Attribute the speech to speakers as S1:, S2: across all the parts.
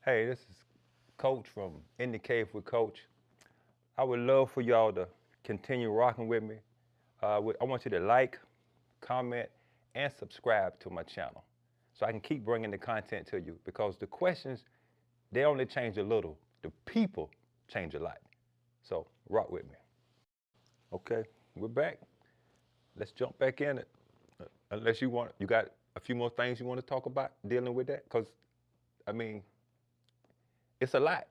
S1: Hey, this is Coach from In the Cave with Coach. I would love for y'all to continue rocking with me. I want you to like, comment, and subscribe to my channel so I can keep bringing the content to you because the questions, they only change a little. The people change a lot. So rock with me. Okay, we're back. Let's jump back in it. Unless you got a few more things you want to talk about dealing with that? Because, I mean, it's a lot,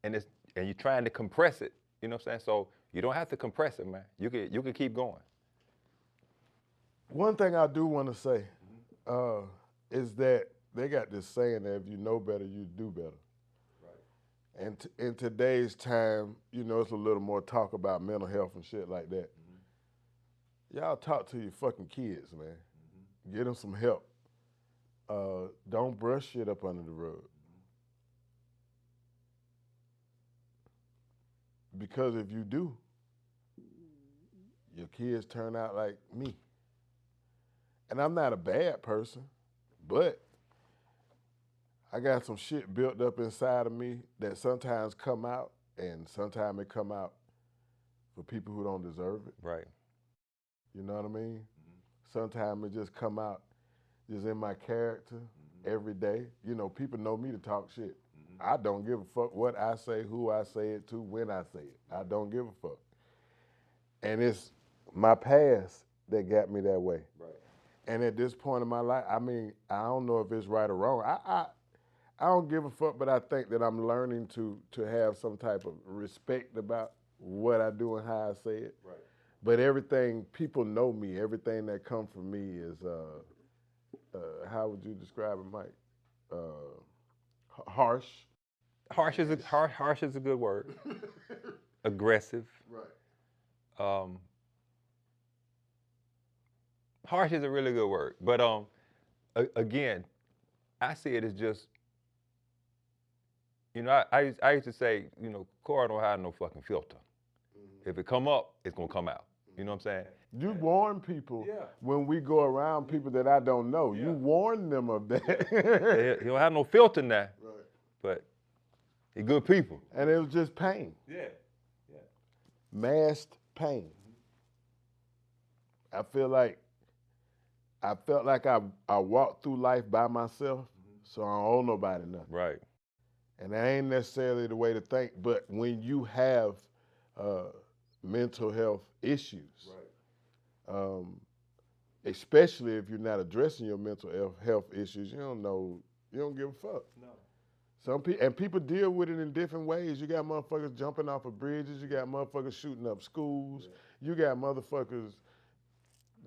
S1: and you're trying to compress it. You know what I'm saying? So you don't have to compress it, man. You can keep going.
S2: One thing I do want to say is that they got this saying that if you know better, you do better. Right. And in today's time, it's a little more talk about mental health and shit like that. Y'all talk to your fucking kids, man. Get them some help. Don't brush shit up under the rug. Because if you do, your kids turn out like me. And I'm not a bad person, but I got some shit built up inside of me that sometimes come out, and sometimes it come out for people who don't deserve it.
S1: Right.
S2: You know what I mean? Sometimes it just come out just in my character every day. People know me to talk shit. I don't give a fuck what I say, who I say it to, when I say it. I don't give a fuck. And it's my past that got me that way. Right. And at this point in my life, I don't know if it's right or wrong. I don't give a fuck, but I think that I'm learning to have some type of respect about what I do and how I say it. Right. But everything, people know me. Everything that comes from me is, how would you describe it, Mike? Harsh.
S1: Harsh is a good word. Aggressive.
S2: Right.
S1: Harsh is a really good word. But again, I see it as just, I used to say, Cora don't have no fucking filter. If it come up, it's gonna come out. You know what I'm saying?
S2: You warn people when we go around people that I don't know. You warn them of that.
S1: He don't have no filter now.
S2: Right.
S1: But he good people.
S2: And it was just pain.
S1: Yeah.
S2: Masked pain. I felt like I walked through life by myself, so I don't owe nobody nothing.
S1: Right.
S2: And that ain't necessarily the way to think, but when you have mental health issues, right. Especially if you're not addressing your mental health issues, you don't give a fuck. No. People deal with it in different ways. You got motherfuckers jumping off of bridges. You got motherfuckers shooting up schools. Yeah. You got motherfuckers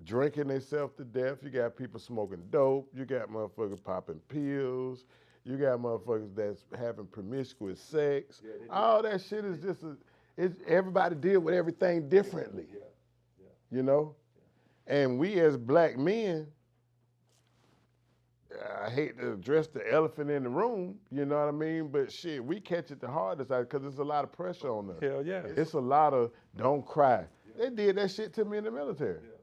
S2: drinking themselves to death. You got people smoking dope. You got motherfuckers popping pills. You got motherfuckers that's having promiscuous sex. Yeah, all that shit is just everybody deal with everything differently. Yeah. And we as black men, I hate to address the elephant in the room, you know what I mean? But shit, we catch it the hardest because there's a lot of pressure on us.
S1: Hell yeah.
S2: It's a lot of don't cry. Yeah. They did that shit to me in the military. Yeah.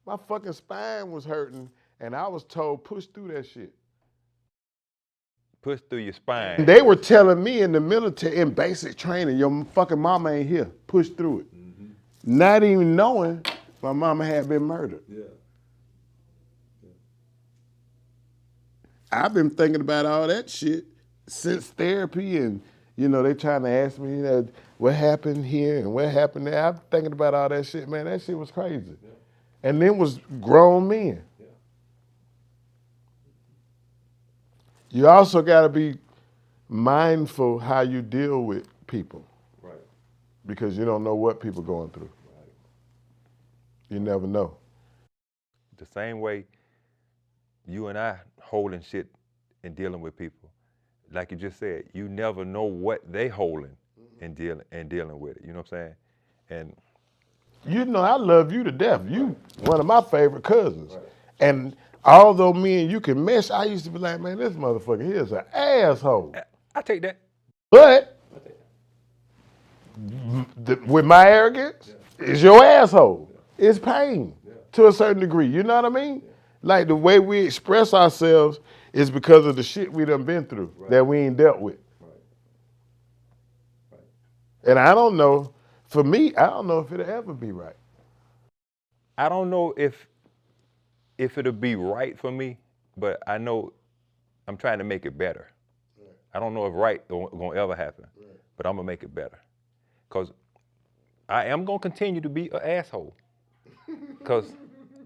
S2: My fucking spine was hurting, and I was told, push through that shit.
S1: Push through your spine.
S2: And they were telling me in the military, in basic training, your fucking mama ain't here. Push through it. Mm-hmm. Not even knowing my mama had been murdered. Yeah. I've been thinking about all that shit since therapy, and they trying to ask me what happened here and what happened there. I'm thinking about all that shit, man. That shit was crazy. Yeah. And then was grown men. Yeah. You also got to be mindful how you deal with people. Right. Because you don't know what people going through. Right. You never know.
S1: The same way you and I holding shit and dealing with people, like you just said, you never know what they holding and dealing with it. You know what I'm saying? And
S2: I love you to death. You one of my favorite cousins. Right. And although me and you can mesh, I used to be like, man, this motherfucker here is an asshole.
S1: I take that.
S2: But with my arrogance, it's your asshole. It's pain to a certain degree. You know what I mean? Like the way we express ourselves is because of the shit we done been through that we ain't dealt with. And I don't know, for me, I don't know if it'll ever be right.
S1: I don't know if it'll be right for me, but I know I'm trying to make it better. Right. I don't know if right gonna ever happen, right, but I'm gonna make it better. Cause I am gonna continue to be an asshole. Cause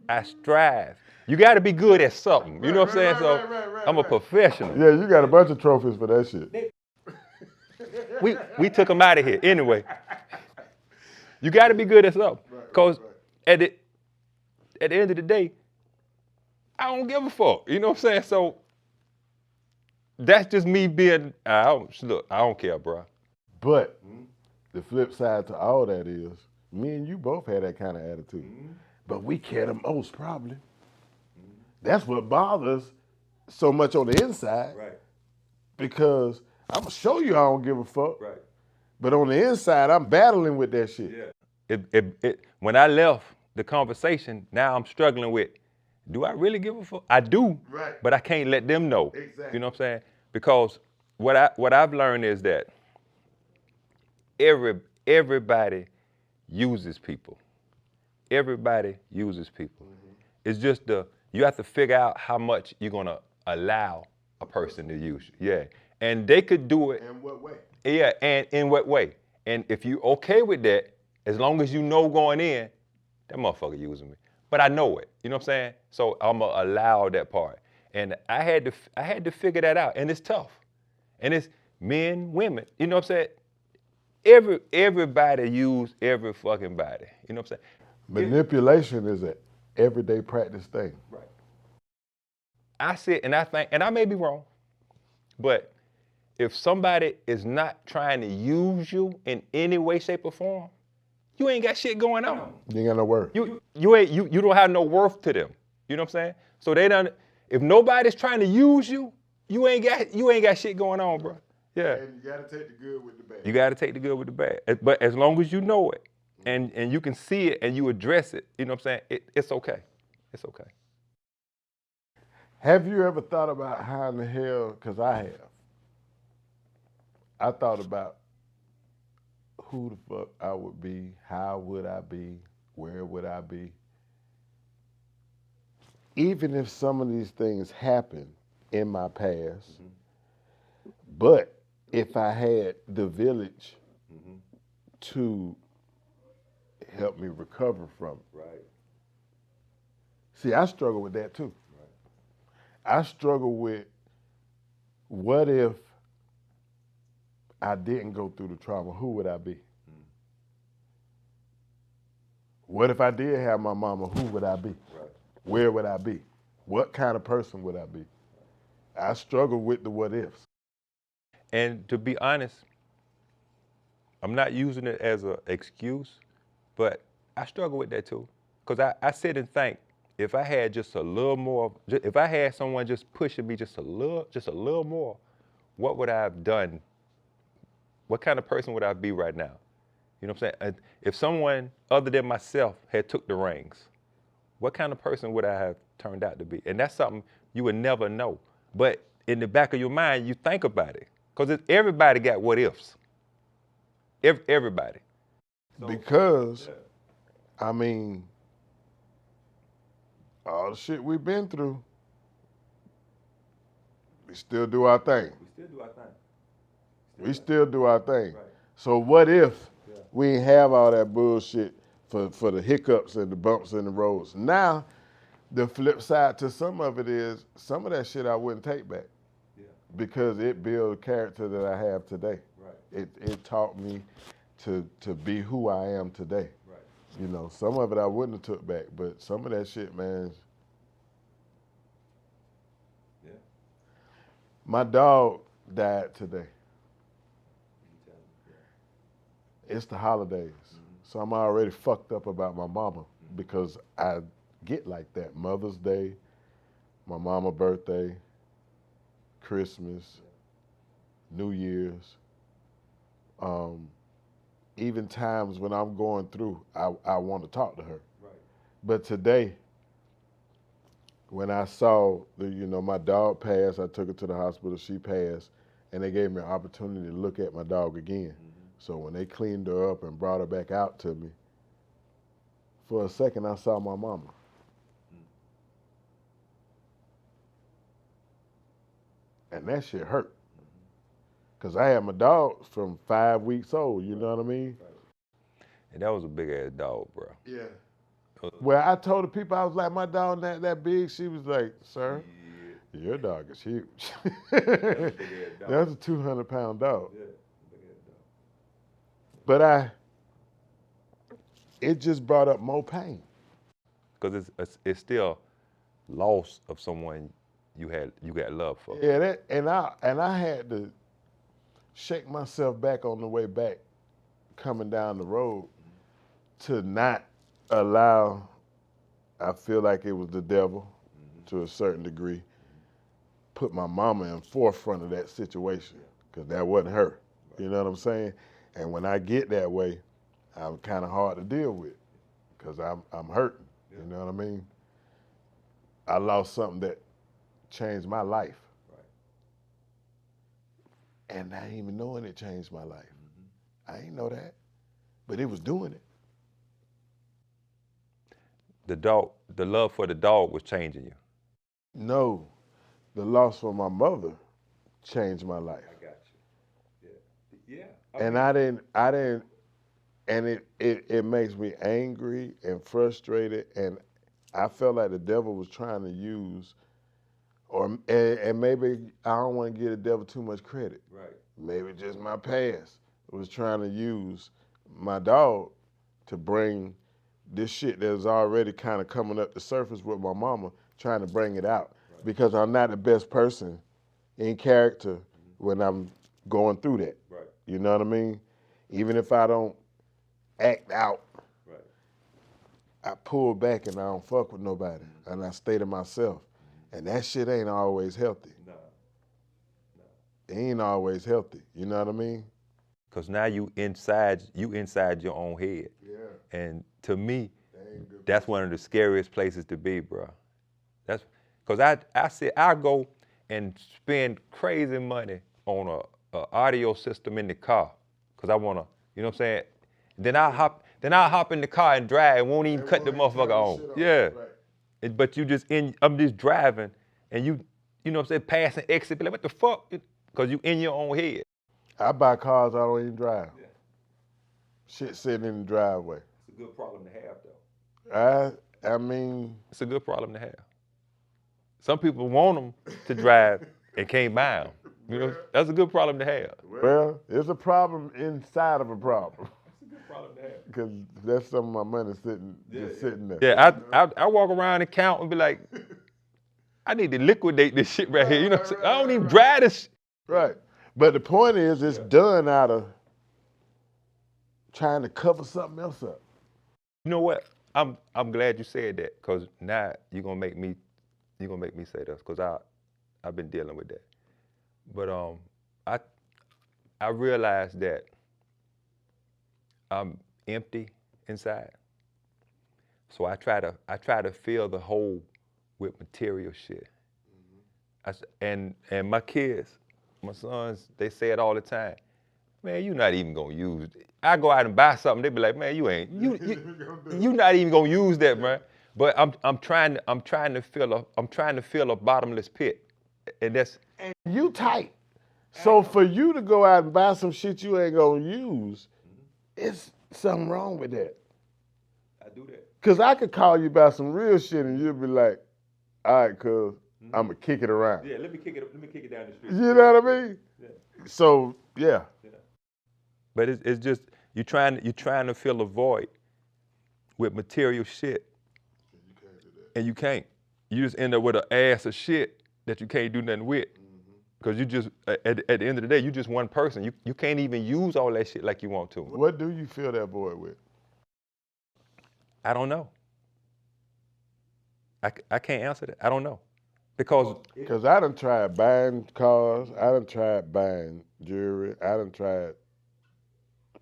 S1: I strive. You gotta be good at something. You know what I'm saying? So I'm a professional.
S2: Yeah, you got a bunch of trophies for that shit.
S1: We took them out of here. Anyway, you gotta be good at something. Cause at the end of the day, I don't give a fuck. You know what I'm saying? So that's just me being, look, I don't care, bro.
S2: But the flip side to all that is, me and you both had that kind of attitude. But we care the most, probably. That's what bothers so much on the inside.
S1: Right.
S2: Because I'm going to show you I don't give a fuck.
S1: Right.
S2: But on the inside, I'm battling with that shit.
S1: Yeah. When I left the conversation, now I'm struggling with, do I really give a fuck? I do, right, but I can't let them know. Exactly. You know what I'm saying? Because what I've learned is that everybody uses people. Everybody uses people. Mm-hmm. It's just you have to figure out how much you're gonna allow a person to use you. Yeah. And they could do it.
S2: In what way?
S1: Yeah, and in what way? And if you okay with that, as long as you know going in, that motherfucker using me. But I know it. You know what I'm saying? So I'm gonna allow that part. And I had to figure that out. And it's tough. And it's men, women. You know what I'm saying? Everybody use every fucking body. You know what I'm saying?
S2: Manipulation is an everyday practice thing.
S1: Right. I sit and I think, and I may be wrong, but if somebody is not trying to use you in any way, shape, or form, you ain't got shit going on.
S2: You ain't got no worth.
S1: You don't have no worth to them. You know what I'm saying? So if nobody's trying to use you, you ain't got shit going on, bro. Yeah.
S2: And you gotta take the good with the bad.
S1: You gotta take the good with the bad. But as long as you know it and you can see it and you address it, you know what I'm saying? It's okay. It's okay.
S2: Have you ever thought about how in the hell, because I have, I thought about who the fuck I would be, how would I be, where would I be? Even if some of these things happen in my past, but if I had the village to help me recover from it.
S1: Right.
S2: See, I struggle with that too. Right. I struggle with what if I didn't go through the trauma, who would I be? What if I did have my mama, who would I be? Right. Where would I be? What kind of person would I be? I struggle with the what ifs.
S1: And to be honest, I'm not using it as an excuse, but I struggle with that too. Because I sit and think, if I had just a little more, if I had someone just pushing me just a little more, what would I have done? What kind of person would I be right now? You know what I'm saying? If someone other than myself had took the reins, what kind of person would I have turned out to be? And that's something you would never know. But in the back of your mind, you think about it. Because everybody got what ifs. Everybody.
S2: Because, I mean, all the shit we've been through, we still do our thing. We still do our thing. Right. So what if we ain't have all that bullshit for the hiccups and the bumps in the roads? Now, the flip side to some of it is, some of that shit I wouldn't take back. Yeah. Because it built a character that I have today. Right. It taught me to be who I am today. Right. You know, some of it I wouldn't have took back, but some of that shit, man. Yeah. My dog died today. It's the holidays. So I'm already fucked up about my mama because I get like that. Mother's Day, my mama's birthday, Christmas, New Year's, even times when I'm going through, I want to talk to her. Right. But today, when I saw my dog pass, I took her to the hospital, she passed, and they gave me an opportunity to look at my dog again. So when they cleaned her up and brought her back out to me, for a second I saw my mama. And that shit hurt. Because I had my dog from 5 weeks old, you know what I mean?
S1: And that was a big ass dog, bro.
S2: Yeah. Well, I told the people, I was like, my dog not that big. She was like, sir, your dog is huge. That's a 200-pound dog. Yeah, big ass dog. But it just brought up more pain.
S1: Because it's still loss of someone you got love for.
S2: Yeah, and I had to shake myself back on the way back, coming down the road, to not allow. I feel like it was the devil, to a certain degree. Put my mama in forefront of that situation, because that wasn't her. You know what I'm saying? And when I get that way, I'm kind of hard to deal with, because I'm hurting. You know what I mean? I lost something that changed my life. Right. And I ain't even knowing it changed my life. I ain't know that, but it was doing it.
S1: The love for the dog was changing you.
S2: No, the loss for my mother changed my life.
S1: I got you. Yeah.
S2: And I didn't, and it makes me angry and frustrated, and I felt like the devil was trying to use, and maybe I don't want to give the devil too much credit. Right. Maybe just my past was trying to use my dog to bring this shit that was already kind of coming up the surface with my mama, trying to bring it out. Right. Because I'm not the best person in character when I'm going through that. Right. You know what I mean? Even if I don't act out, right, I pull back and I don't fuck with nobody, and I stay to myself. And that shit ain't always healthy. No. It ain't always healthy. You know what I mean?
S1: Because now you inside your own head. Yeah. And to me, that's one of the scariest places to be, bro. That's because I go and spend crazy money on a audio system in the car, because I wanna, you know what I'm saying? Then I hop in the car and drive and won't even cut the motherfucker on. Yeah. Right. But I'm just driving, and you know what I'm saying, pass an exit, be like, what the fuck? Because you in your own head.
S2: I buy cars I don't even drive. Yeah. Shit sitting in the driveway.
S1: It's a good problem to have, though.
S2: I mean,
S1: it's a good problem to have. Some people want them to drive and can't buy them. You know, that's a good problem to have.
S2: Well, it's a problem inside of a problem.
S1: It's a good problem to have.
S2: Because that's some of my money sitting there.
S1: Yeah, I walk around and count and be like, I need to liquidate this shit right here. You know what I'm saying? I don't even drive this shit.
S2: Right. But the point is, it's done out of trying to cover something else up.
S1: You know what? I'm glad you said that, because now you're gonna make me say this, because I've been dealing with that. But I realized that I'm empty inside. So I try to fill the hole with material shit. And my kids, my sons, they say it all the time. Man, you're not even gonna use it. I go out and buy something, they be like, man, you not even gonna use that, man. But I'm trying to fill a bottomless pit, and that's.
S2: And you tight. So for you to go out and buy some shit you ain't gonna use, it's something wrong with that.
S1: I do that.
S2: Cause I could call you about some real shit and you'll be like, all right, cuz, I'm gonna kick it around.
S1: Yeah, let me kick it down the street.
S2: You know what I mean? Yeah. So yeah.
S1: But it's just you're trying to fill a void with material shit. You can't do that. And you can't. You just end up with an ass of shit that you can't do nothing with. Because you just at the end of the day, you just one person. You can't even use all that shit like you want to.
S2: What do you fill that void with?
S1: I don't know. I can't answer that. I don't know. Because
S2: I done tried buying cars, I done tried buying jewelry, I done tried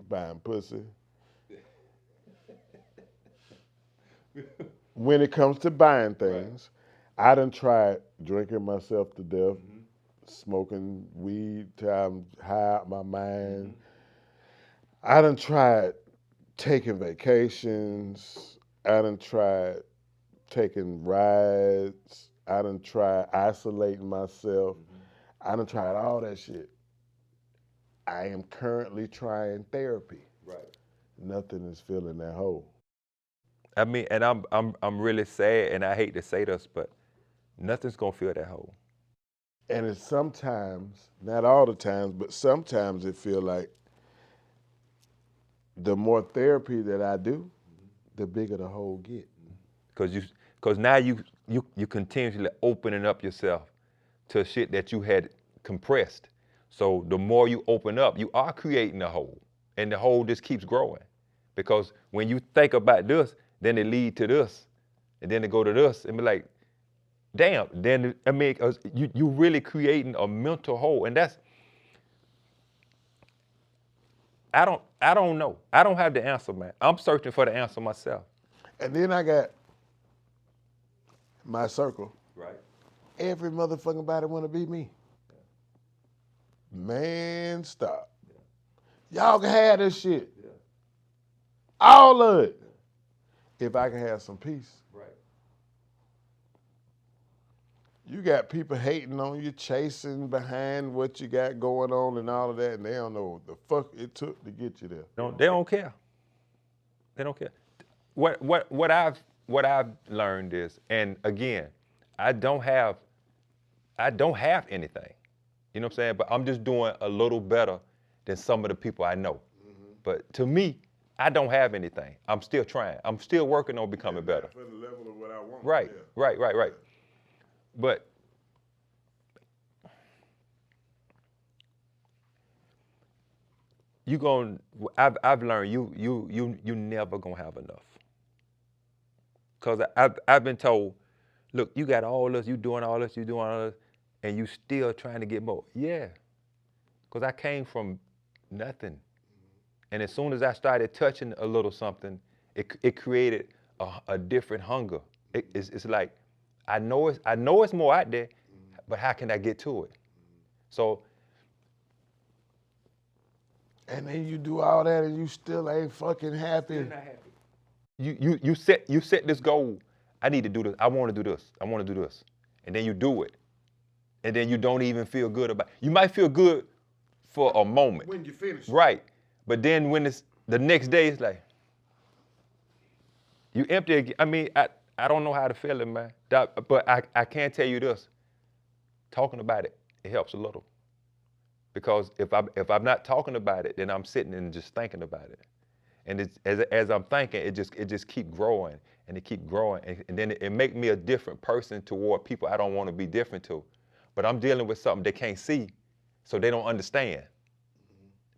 S2: buying pussy. When it comes to buying things, I done tried drinking myself to death, smoking weed till I'm high out my mind, I done tried taking vacations. I done tried taking rides. I done tried isolating myself. I done tried all that shit. I am currently trying therapy.
S1: Right.
S2: Nothing is filling that hole.
S1: I mean, and I'm really sad, and I hate to say this, but nothing's gonna fill that hole.
S2: And it's sometimes, not all the times, but sometimes it feel like the more therapy that I do, the bigger the hole get.
S1: Cause now you continuously opening up yourself to shit that you had compressed. So the more you open up, you are creating a hole, and the hole just keeps growing. Because when you think about this, then it lead to this, and then it go to this, and be like, damn. Then I mean, you really creating a mental hole, and that's I don't know. I don't have the answer, man. I'm searching for the answer myself.
S2: And then I got my circle.
S1: Right.
S2: Every motherfucking body want to be me. Man, stop. Y'all can have this shit. All of it. If I can have some peace.
S1: Right.
S2: You got people hating on you, chasing behind what you got going on and all of that, and they don't know what the fuck it took to get you there.
S1: They don't care. They don't care. What I've learned is, and again, I don't have anything. You know what I'm saying? But I'm just doing a little better than some of the people I know. But to me, I don't have anything. I'm still trying. I'm still working on becoming better.
S2: For the level of what I want.
S1: Right,
S2: yeah.
S1: right. But I've learned you never gonna have enough. Cause I've been told, look, you got all this, you doing all this, and you still trying to get more. Yeah, cause I came from nothing, and as soon as I started touching a little something, it created a different hunger. It's like I know it's more out there, but how can I get to it? So.
S2: And then you do all that and you still ain't fucking happy.
S1: Still not happy. You set this goal. I need to do this. I want to do this. I want to do this. And then you do it. And then you don't even feel good about it. You might feel good for a moment.
S2: When you finish.
S1: Right. But then when it's the next day, it's like, you empty again. I mean, I don't know how to feel it, man. But I can tell you this. Talking about it, it helps a little. Because if I'm not talking about it, then I'm sitting and just thinking about it. And it's, as I'm thinking, it just keep growing and it keep growing. And then it make me a different person toward people I don't want to be different to. But I'm dealing with something they can't see, so they don't understand.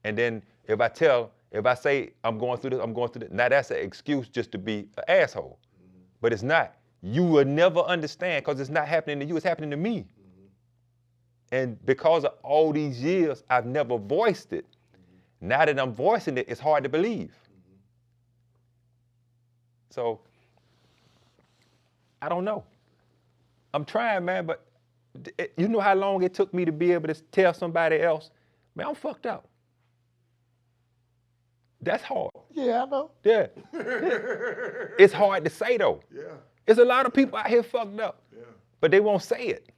S1: And then if I say I'm going through this, now that's an excuse just to be an asshole. But it's not. You will never understand because it's not happening to you, it's happening to me. And because of all these years, I've never voiced it. Now that I'm voicing it, it's hard to believe. So, I don't know. I'm trying, man, but you know how long it took me to be able to tell somebody else, man, I'm fucked up. That's hard.
S2: Yeah, I know.
S1: Yeah. It's hard to say, though.
S2: Yeah.
S1: There's a lot of people out here fucked up.
S2: Yeah.
S1: But they won't say it.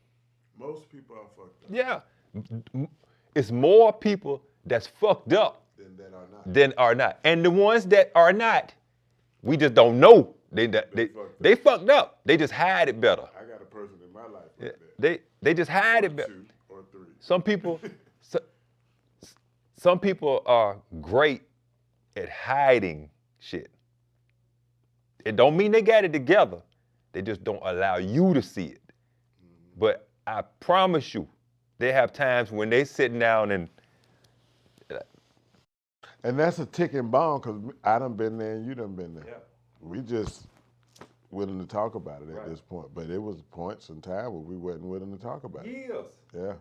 S2: Most people are fucked up.
S1: Yeah. It's more people that's fucked up than are not. And the ones that are not, we just don't know. They fucked up. They just hide it better.
S2: I got a person in my life like that.
S1: They just hide it better.
S2: 2 or 3.
S1: Some people are great at hiding shit. It don't mean they got it together. They just don't allow you to see it. But I promise you, they have times when they sitting down and
S2: that's a ticking bomb because I done been there and you done been there.
S1: Yeah.
S2: We just willing to talk about it at this point. But it was points in time where we wasn't willing to talk about it.
S1: years.
S2: Yeah.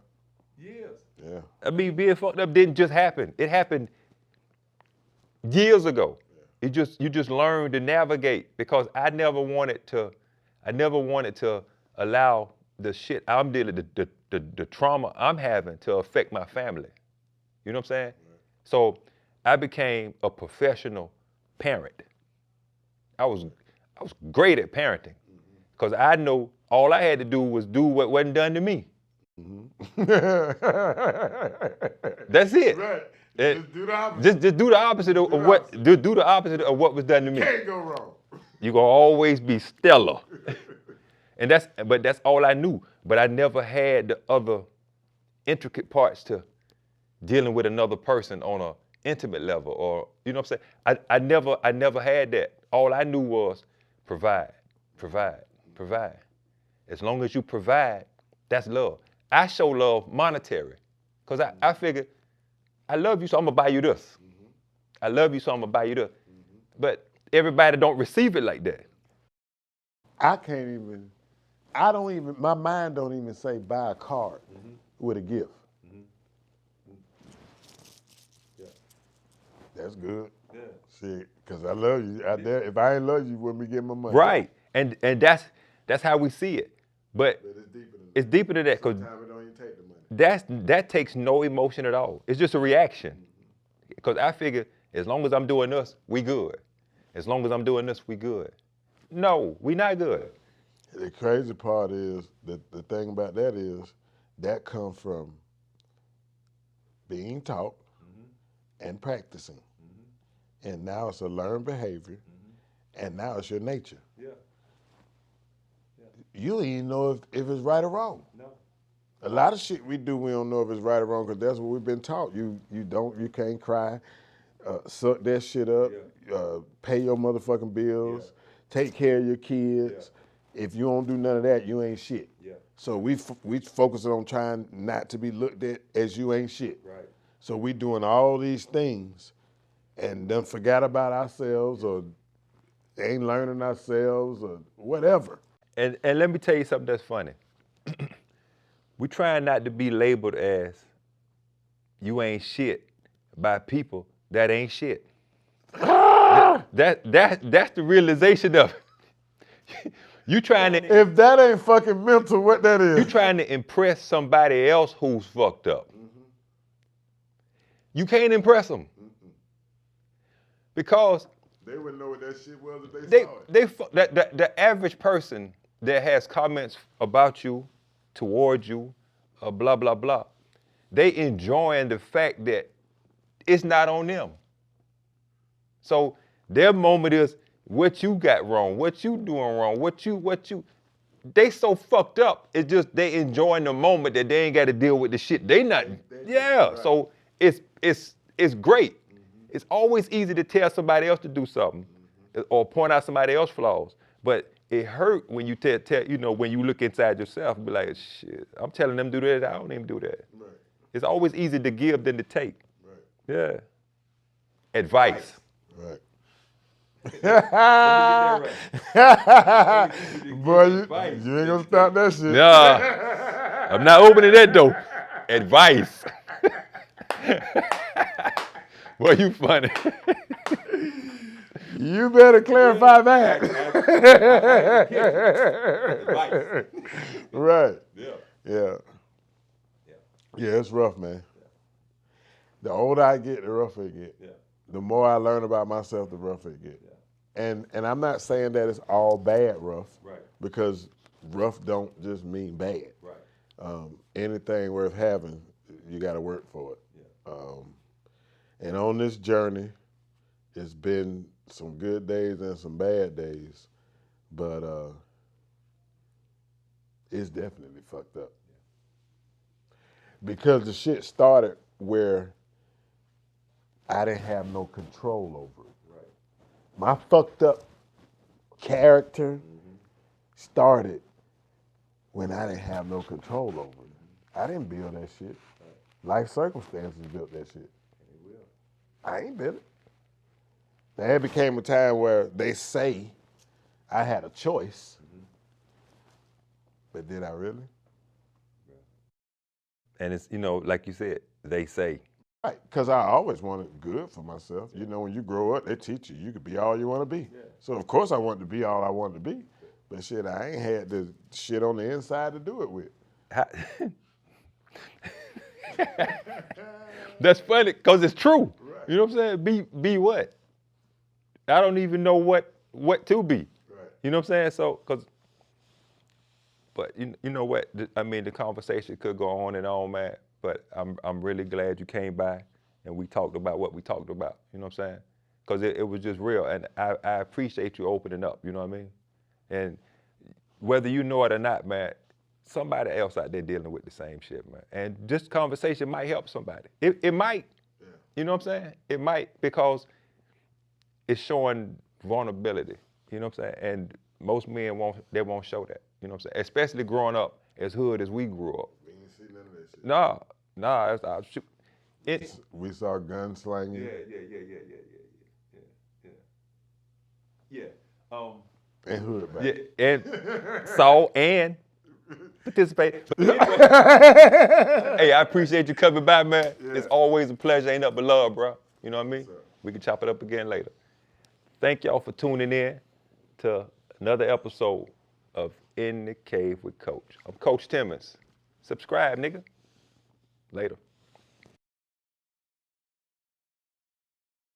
S1: Years.
S2: Yeah.
S1: I mean, being fucked up didn't just happen. It happened years ago. Yeah. You just learn to navigate because I never wanted to allow the shit I'm dealing, the trauma I'm having to affect my family. You know what I'm saying? Right. So I became a professional parent. I was great at parenting because I know all I had to do was do what wasn't done to me. That's it.
S2: Right.
S1: It-
S2: Just do the opposite.
S1: Just do the opposite of what do the opposite of what was done to me.
S2: Can't go wrong.
S1: You're gonna always be stellar. And that's all I knew. But I never had the other intricate parts to dealing with another person on an intimate level, or you know what I'm saying? I never had that. All I knew was provide. As long as you provide, that's love. I show love monetary. Because I figured, I love you, so I'm gonna buy you this. I love you, so I'm gonna buy you this. But everybody don't receive it like that.
S2: My mind don't even say buy a card with a gift.
S3: Yeah.
S2: That's good.
S3: Yeah.
S2: Shit, because I love you. If I ain't love you, wouldn't be getting my money.
S1: Right. And that's how we see it. But
S2: But it's deeper than
S1: it's deeper than that, because
S2: Sometimes it don't even take the money.
S1: that takes no emotion at all. It's just a reaction. Because I figure as long as I'm doing this, we good. As long as I'm doing this, we good. No, we not good.
S2: The crazy part is that the thing about that is that comes from being taught and practicing. And now it's a learned behavior, and now it's your nature.
S3: Yeah.
S2: You don't even know if it's right or wrong.
S3: No.
S2: A lot of shit we do, we don't know if it's right or wrong because that's what we've been taught. You can't cry, suck that shit up, pay your motherfucking bills, take care of your kids. If you don't do none of that, you ain't shit.
S3: Yeah.
S2: So we focusing on trying not to be looked at as you ain't shit.
S3: Right.
S2: So we doing all these things and then forgot about ourselves or ain't learning ourselves or whatever.
S1: And let me tell you something that's funny. We trying not to be labeled as you ain't shit by people that ain't shit. That's the realization of it. You trying to
S2: If that ain't fucking mental, what that is?
S1: you trying to impress somebody else who's fucked up. You can't impress them because
S2: They wouldn't know what that shit was if they saw it.
S1: the average person that has comments about you, towards you, blah blah blah, they enjoying the fact that it's not on them. So their moment is what you got wrong, what you doing wrong, what you. They so fucked up. It's just they enjoying the moment that they ain't got to deal with the shit. They not. Yeah.
S2: Right.
S1: So it's great. It's always easy to tell somebody else to do something or point out somebody else's flaws. But it hurt when you tell when you look inside yourself and be like, shit, I'm telling them to do that. I don't even do that.
S2: Right.
S1: It's always easier to give than to take.
S2: Right.
S1: Yeah. Advice.
S2: Right.
S3: Let me get that right.
S2: Boy,
S3: Advice.
S2: you ain't gonna stop that shit.
S1: Nah, I'm not opening that door. Advice. Boy, you funny.
S2: You better clarify that.
S3: Advice.
S2: Right.
S3: Yeah.
S2: Yeah. Yeah, it's rough, man. The older I get, the rougher it get.
S3: Yeah.
S2: The more I learn about myself, the rougher it get. And I'm not saying that it's all bad rough,
S3: Right.
S2: because rough don't just mean bad.
S3: Right.
S2: Anything worth having, you got to work for it.
S3: Yeah.
S2: And on this journey, it's been some good days and some bad days, but it's definitely fucked up. Because the shit started where I didn't have no control over it.
S3: Right.
S2: My fucked up character started when I didn't have no control over it. I didn't build that shit. Life circumstances built that shit.
S3: It will.
S2: I ain't built it. Now, it became a time where they say I had a choice, but did I really?
S1: And it's, like you said, they say.
S2: Right, because I always wanted good for myself. You know, when you grow up, they teach you could be all you want to be.
S3: Yeah.
S2: So, of course, I wanted to be all I wanted to be. But shit, I ain't had the shit on the inside to do it with.
S1: That's funny, because it's true.
S2: Right.
S1: You know what I'm saying? Be what? I don't even know what to be.
S2: Right.
S1: You know what I'm saying? So, but you know what? I mean, the conversation could go on and on, man. But I'm really glad you came by and we talked about what we talked about. You know what I'm saying? Because it was just real, and I appreciate you opening up. You know what I mean? And whether you know it or not, man, somebody else out there dealing with the same shit, man. And this conversation might help somebody. It might.
S2: Yeah.
S1: You know what I'm saying? It might, because it's showing vulnerability. You know what I'm saying? And most men won't show that. You know what I'm saying? Especially growing up as hood as we grew up.
S2: We ain't see none of that shit.
S1: Nah.
S2: We saw gunslinging. And hood back.
S1: Yeah, and saw and participate. But anyway, hey, I appreciate you coming by, man.
S2: Yeah.
S1: It's always a pleasure. Ain't nothing but love, bro. You know what I mean?
S2: Yes, sir.
S1: We can chop it up again later. Thank y'all for tuning in to another episode of In the Cave with Coach. I'm Coach Timmons. Subscribe, nigga. Later.